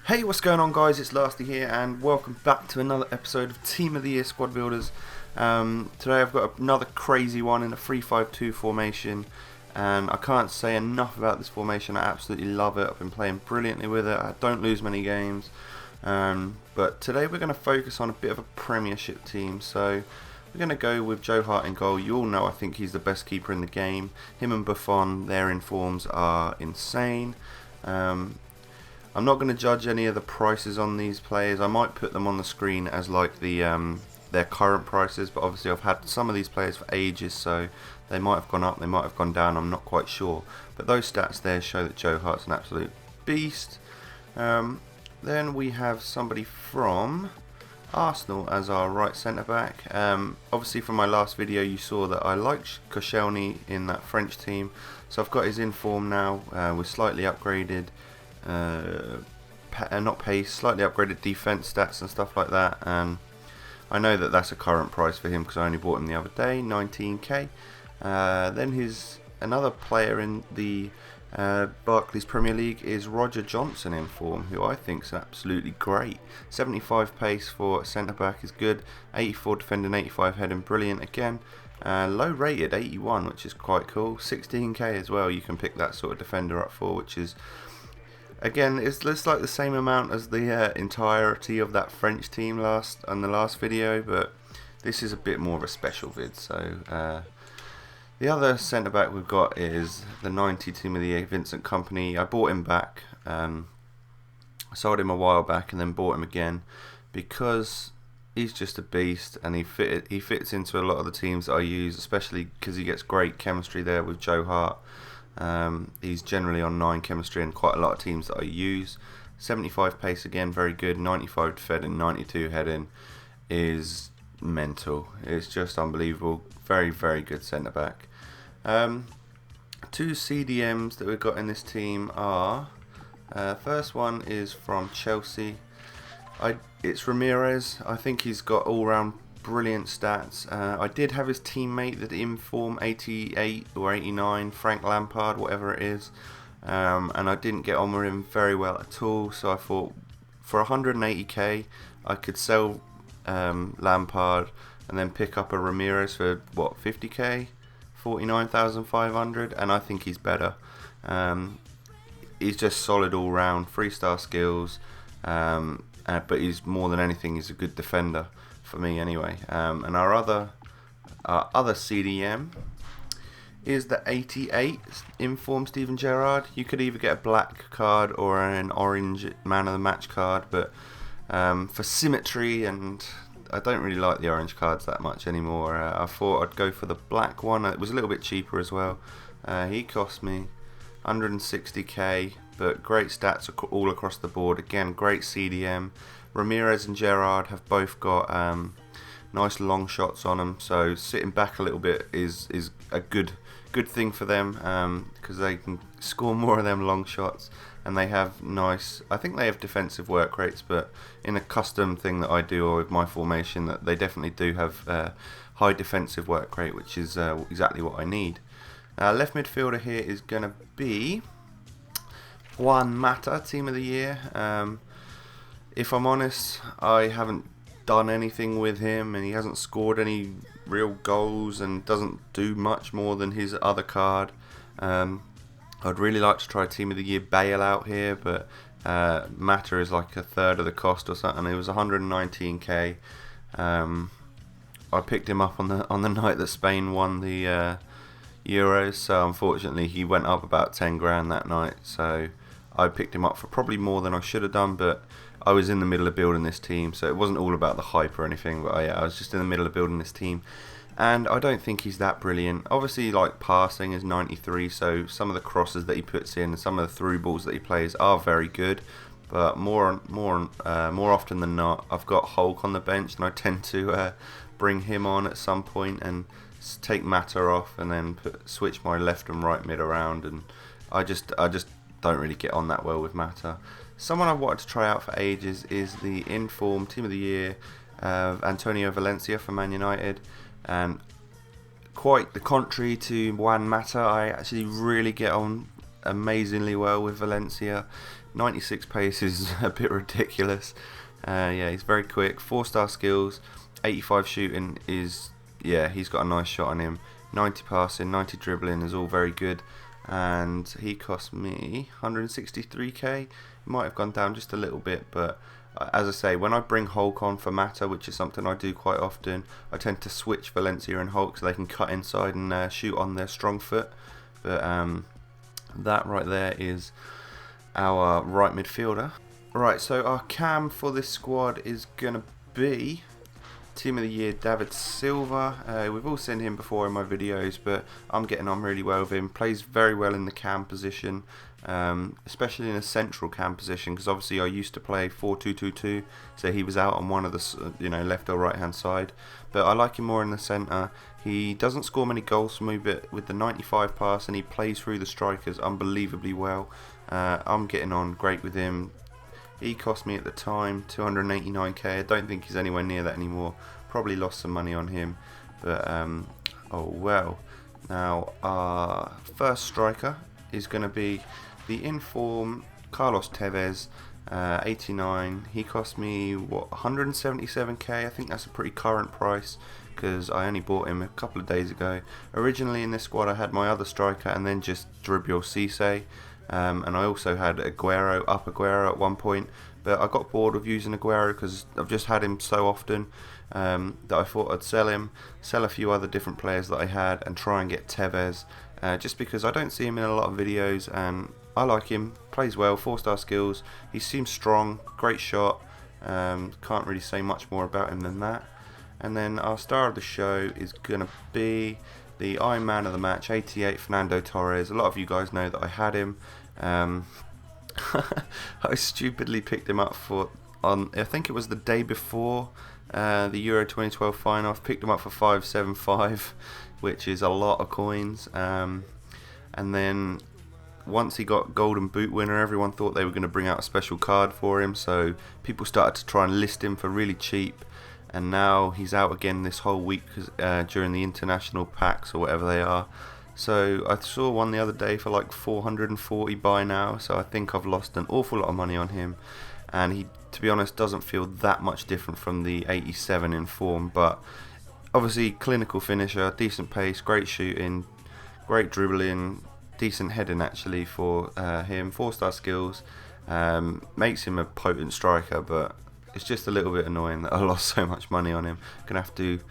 Hey, what's going on, guys? It's Lasty here, and welcome back to another episode of Team of the Year Squad Builders. Today I've got another crazy one in a 3-5-2 formation, and I can't say enough about this formation. I absolutely love it. I've been playing brilliantly with it. I don't lose many games. But today we're going to focus on a bit of a Premiership team. So we're going to go with Joe Hart in goal. You all know I think he's the best keeper in the game. Him and Buffon, their informs are insane. I'm not going to judge any of the prices on these players. I might put them on the screen as like the their current prices, but obviously I've had some of these players for ages, so they might have gone up, they might have gone down, I'm not quite sure. But those stats there show that Joe Hart's an absolute beast. Then we have somebody from Arsenal as our right centre-back. Obviously from my last video you saw that I liked Koscielny in that French team, so I've got his inform now with slightly upgraded not pace, slightly upgraded defense stats and stuff like that, and I know that that's a current price for him because I only bought him the other day, 19k. Then another player in the Barclays Premier League is Roger Johnson in form, who I think is absolutely great. 75 pace for centre back is good, 84 defending, 85 heading, brilliant again. Low rated 81, which is quite cool. 16k as well, you can pick that sort of defender up for, which is again, it's like the same amount as the entirety of that French team on the last video, but this is a bit more of a special vid. So the other centre back we've got is the 90 Team of the Year, Vincent Kompany. I bought him back. I sold him a while back and then bought him again because he's just a beast, and he fits into a lot of the teams that I use, especially because he gets great chemistry there with Joe Hart. He's generally on 9 chemistry in quite a lot of teams that I use. 75 pace again, very good. 95 defending, 92 heading is mental. It's just unbelievable. Very, very good centre back. 2 CDMs that we've got in this team are first one is from Chelsea. It's Ramirez. I think he's got all round brilliant stats. I did have his teammate that inform 88 or 89, Frank Lampard, whatever it is, and I didn't get on with him very well at all, so I thought for 180k I could sell Lampard and then pick up a Ramirez for what, 50k, 49,500, and I think he's better. He's just solid all round, 3-star skills, but he's more than anything, he's a good defender for me anyway. And our other CDM is the 88 inform Steven Gerrard. You could either get a black card or an orange man of the match card, but for symmetry, and I don't really like the orange cards that much anymore, I thought I'd go for the black one. It was a little bit cheaper as well. He cost me 160k, but great stats all across the board. Again, great CDM. Ramirez and Gerrard have both got nice long shots on them, so sitting back a little bit is a good thing for them, because they can score more of them long shots, and they have nice, I think they have defensive work rates, but in a custom thing that I do or with my formation, that they definitely do have high defensive work rate, which is exactly what I need. Left midfielder here is going to be Juan Mata, Team of the Year. If I'm honest, I haven't done anything with him, and he hasn't scored any real goals and doesn't do much more than his other card. I'd really like to try Team of the Year Bale out here, but Mata is like a third of the cost or something. It was 119k. I picked him up on the night that Spain won the Euros, so unfortunately he went up about 10 grand that night, so I picked him up for probably more than I should have done, but I was in the middle of building this team, so it wasn't all about the hype or anything, but I was just in the middle of building this team, and I don't think he's that brilliant. Obviously, like, passing is 93, so some of the crosses that he puts in and some of the through balls that he plays are very good, but more often than not, I've got Hulk on the bench, and I tend to bring him on at some point and take Mata off, and then switch my left and right mid around, and I just don't really get on that well with Mata. Someone I've wanted to try out for ages is the inform Team of the Year, Antonio Valencia for Man United, and quite the contrary to Juan Mata, I actually really get on amazingly well with Valencia. 96 pace is a bit ridiculous. Yeah, he's very quick. 4-star skills, 85 shooting is, yeah, he's got a nice shot on him. 90 passing, 90 dribbling is all very good. And he cost me 163k. It might have gone down just a little bit, but as I say, when I bring Hulk on for Mata, which is something I do quite often, I tend to switch Valencia and Hulk so they can cut inside and shoot on their strong foot. But that right there is our right midfielder. Right, so our cam for this squad is going to be Team of the Year David Silva. We've all seen him before in my videos, but I'm getting on really well with him. Plays very well in the cam position, especially in a central cam position, because obviously I used to play 4-2-2-2, so he was out on one of the left or right hand side. But I like him more in the centre. He doesn't score many goals for me, but with the 95 pass, and he plays through the strikers unbelievably well. I'm getting on great with him. He cost me at the time 289k. I don't think he's anywhere near that anymore. Probably lost some money on him, but oh well. Now our first striker is going to be the inform Carlos Tevez, 89. He cost me what, 177k. I think that's a pretty current price, because I only bought him a couple of days ago. Originally in this squad I had my other striker and then just Dribbble Cisse. And I also had Aguero at one point, but I got bored of using Aguero because I've just had him so often that I thought I'd sell him, sell a few other different players that I had, and try and get Tevez, just because I don't see him in a lot of videos and I like him. Plays well, 4-star skills, he seems strong, great shot. Can't really say much more about him than that. And then our star of the show is going to be the Iron Man of the match, 88, Fernando Torres. A lot of you guys know that I had him. I stupidly picked him up I think it was the day before the Euro 2012 final. I've picked him up for 575, which is a lot of coins. And then once he got Golden Boot winner, everyone thought they were going to bring out a special card for him, so people started to try and list him for really cheap. And now he's out again this whole week during the international packs or whatever they are. So I saw one the other day for like 440 buy now, so I think I've lost an awful lot of money on him. And he, to be honest, doesn't feel that much different from the 87 in form, but obviously clinical finisher, decent pace, great shooting, great dribbling, decent heading actually for him, 4-star skills, makes him a potent striker, but it's just a little bit annoying that I lost so much money on him. Gonna have to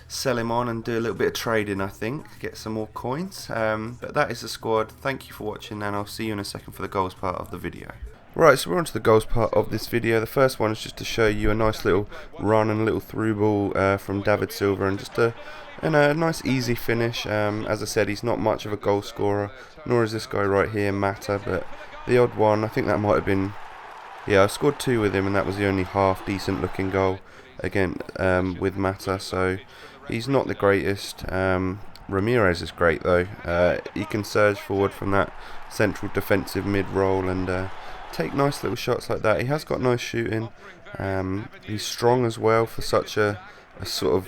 sell him on and do a little bit of trading, I think, get some more coins. But that is the squad. Thank you for watching, and I'll see you in a second for the goals part of the video. Right, so we're on to the goals part of this video. The first one is just to show you a nice little run and a little through ball from David Silva, and just a nice easy finish. As I said, he's not much of a goal scorer, nor is this guy right here, Mata, but the odd one, I think that might have been, yeah, I scored 2 with him, and that was the only half decent looking goal again with Mata, so he's not the greatest. Ramirez is great though. He can surge forward from that central defensive mid role and take nice little shots like that. He has got nice shooting. He's strong as well for such a sort of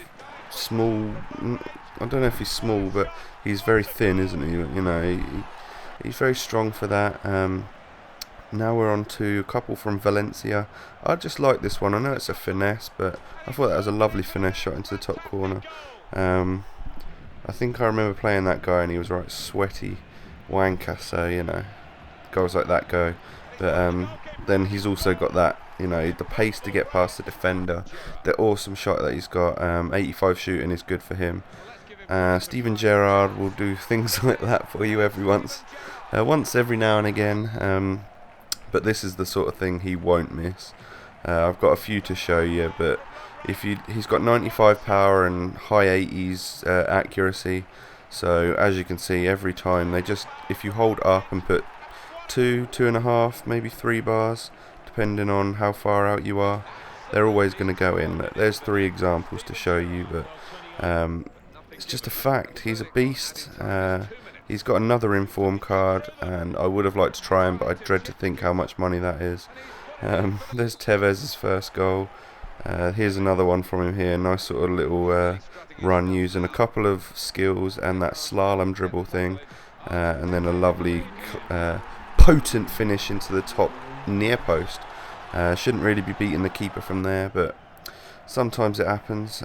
small, I don't know if he's small, but he's very thin, isn't he? You know, he's very strong for that. Now we're on to a couple from Valencia. I just like this one. I know it's a finesse, but I thought that was a lovely finesse shot into the top corner. I think I remember playing that guy and he was right sweaty wanker, so you know, goals like that go. But then he's also got that, you know, the pace to get past the defender, the awesome shot that he's got. 85 shooting is good for him. Steven Gerrard will do things like that for you once every now and again. But this is the sort of thing he won't miss. I've got a few to show you, but he's got 95 power and high 80s accuracy. So as you can see, every time if you hold up and put 2.5, maybe 3 bars, depending on how far out you are, they're always going to go in. There's 3 examples to show you, but it's just a fact. He's a beast. He's got another inform card, and I would have liked to try him, but I dread to think how much money that is. There's Tevez's first goal. Here's another one from him here. Nice sort of little run using a couple of skills and that slalom dribble thing, and then a lovely potent finish into the top near post. Shouldn't really be beating the keeper from there, but sometimes it happens.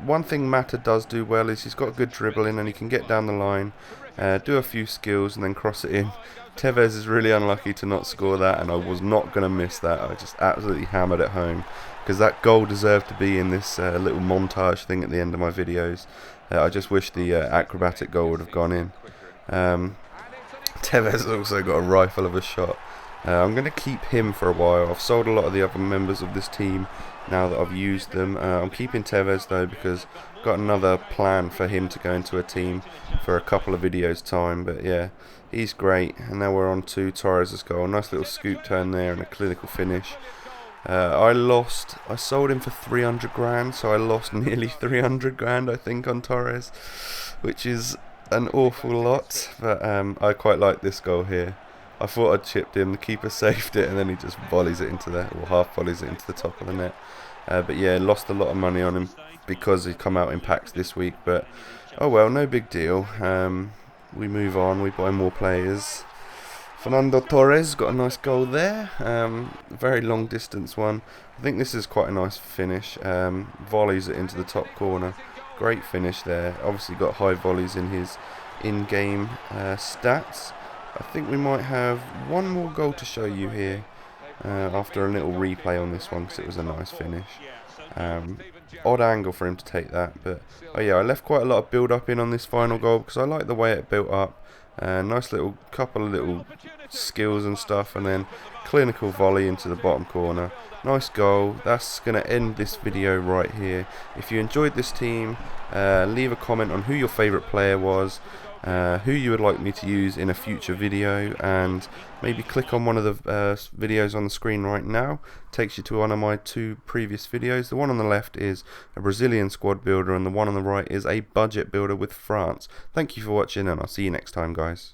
One thing Mata does do well is he's got good dribbling and he can get down the line, do a few skills and then cross it in. Tevez is really unlucky to not score that, and I was not going to miss that. I just absolutely hammered it home, because that goal deserved to be in this little montage thing at the end of my videos. I just wish the acrobatic goal would have gone in. Tevez also got a rifle of a shot. I'm going to keep him for a while. I've sold a lot of the other members of this team now that I've used them. I'm keeping Tevez though, because I've got another plan for him to go into a team for a couple of videos time. But yeah, he's great. And now we're on to Torres' goal. Nice little scoop turn there and a clinical finish. I sold him for 300 grand, so I lost nearly 300 grand I think on Torres, which is an awful lot, but I quite like this goal here. I thought I'd chipped him, the keeper saved it, and then he just volleys it into the, or half volleys it into the top of the net. But yeah, lost a lot of money on him because he's come out in packs this week, but oh well, no big deal. We move on, we buy more players. Fernando Torres got a nice goal there, very long distance one. I think this is quite a nice finish. Volleys it into the top corner, great finish there. Obviously got high volleys in his in-game stats. I think we might have one more goal to show you here after a little replay on this one, because it was a nice finish. Odd angle for him to take that, but oh yeah, I left quite a lot of build up in on this final goal because I like the way it built up. Nice little couple of little skills and stuff, and then clinical volley into the bottom corner. Nice goal. That's going to end this video right here. If you enjoyed this team, leave a comment on who your favourite player was, who you would like me to use in a future video, and maybe click on one of the videos on the screen right now. Takes you to one of my 2 previous videos. The one on the left is a Brazilian squad builder, and the one on the right is a budget builder with France. Thank you for watching, and I'll see you next time, guys.